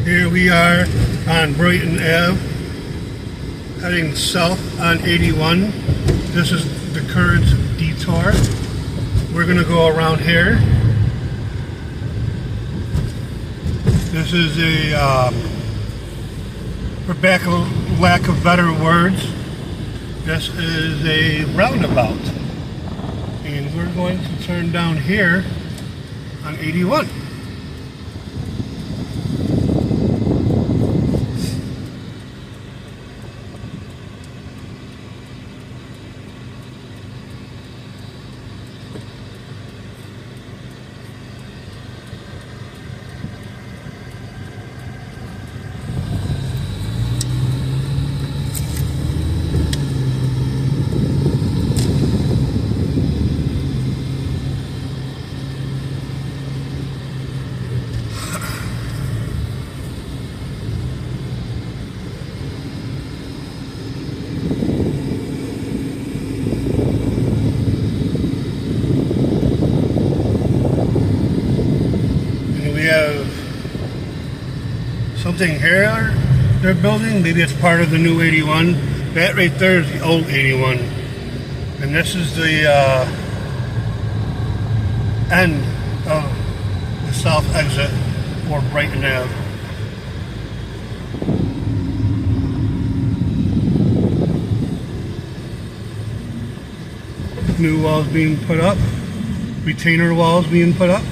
Here we are on Brighton Ave, heading south on 81. This is the current detour. We're going to go around here. This is for lack of better words, this is a roundabout. And we're going to turn down here on 81. Something here they're building, maybe it's part of the new 81. That right there is the old 81. And this is the end of the south exit for Brighton Ave. New walls being put up, retainer walls being put up.